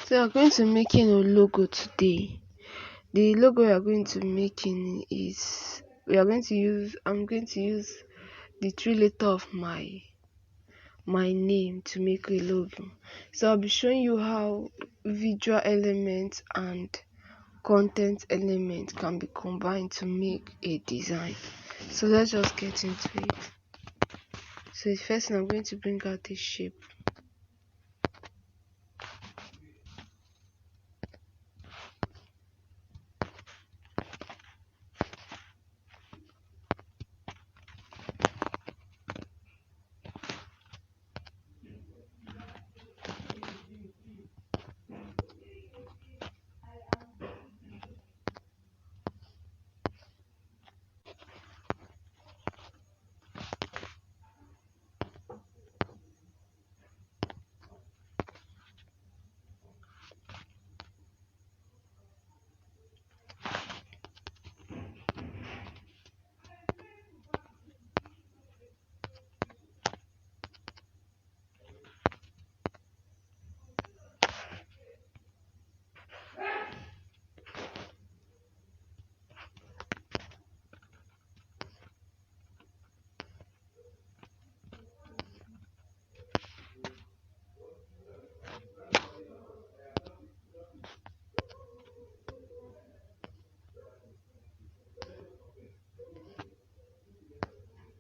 So we're going to making a logo today. The logo we are going to making is I'm going to use the three letter of my name to make a logo. So I'll be showing you how visual elements and content elements can be combined to make a design. So let's just get into it. So the first thing, I'm going to bring out the shape.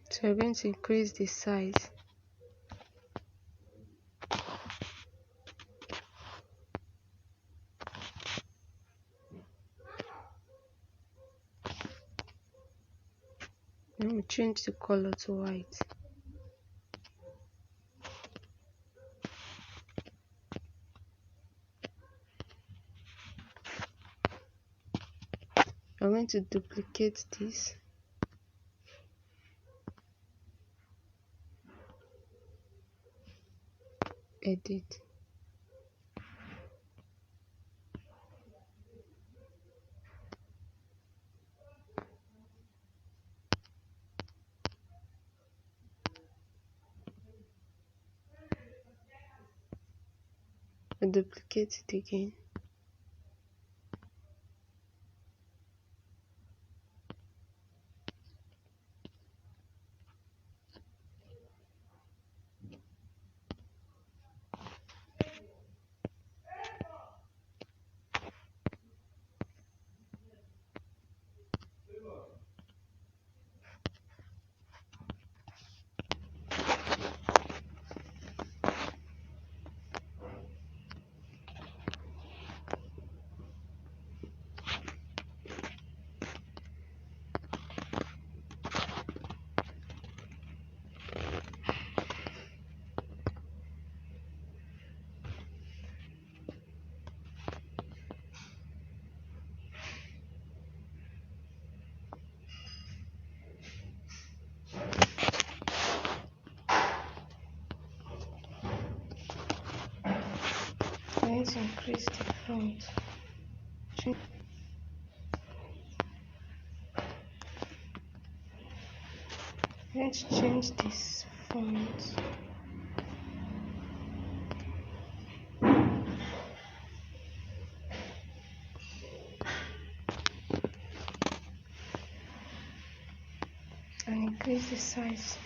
So we're going to increase the size. Then we change the color to white. I'm going to duplicate this. Edit. I duplicate it again. Let's increase the font. Let's change this font. And increase the size.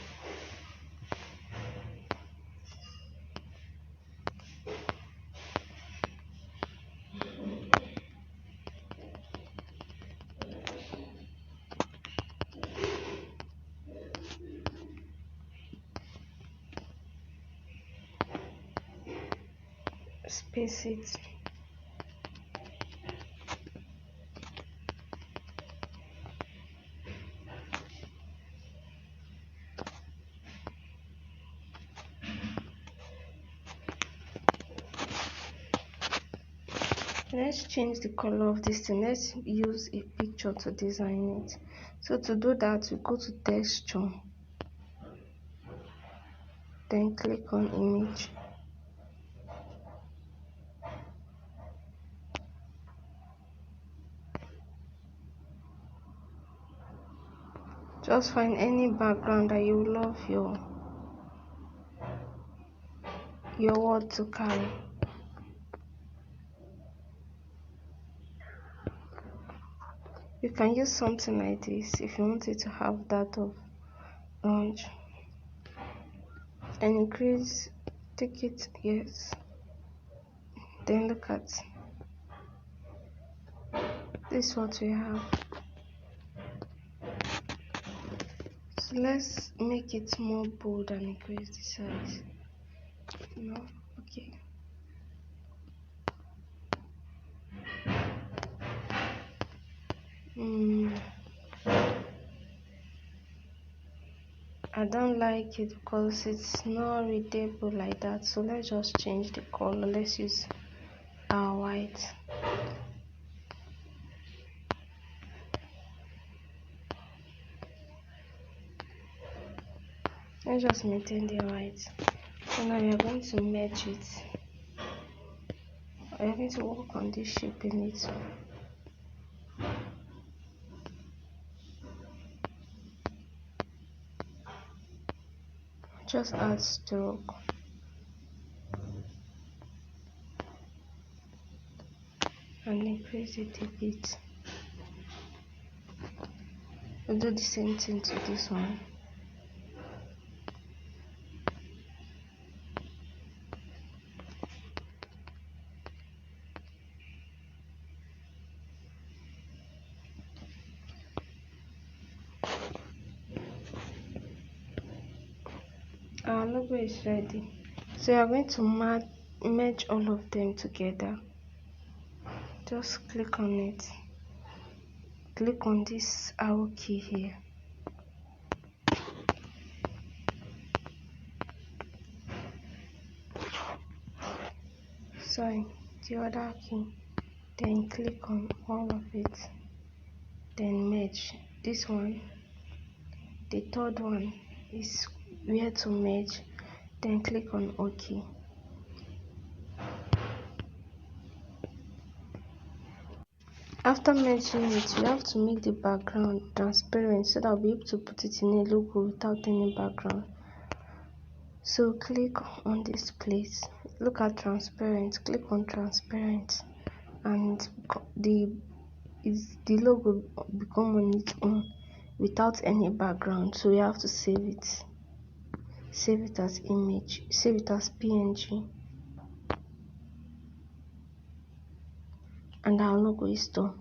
Space it. Let's change the color of this thing. Let's use a picture to design it. So to do that, we go to texture, then click on image. Just find any background that you love your word to carry. You can use something like this if you want it to have that of orange, and increase, take it, yes. Then look at this, what we have. So let's make it more bold and increase the size. No, okay. I don't like it because it's not readable like that. So let's just change the color. Let's use our white. Let's just maintain the white. So now we are going to merge it. We are going to work on this shape in it. Just add stroke. And increase it a bit. We'll do the same thing to this one. Our logo is ready. So you are going to merge all of them together. Just click on it. Click on this arrow key here. Sorry, the other key. Then click on all of it. Then merge. This one, the third one, is where to merge. Then click on OK. After merging it, you have to make the background transparent so that I'll be able to put it in a logo without any background. So click on this place. Look at transparent. Click on transparent, and the logo become on its own without any background. So you have to save it. Save it as image. Save it as PNG. And our logo is done.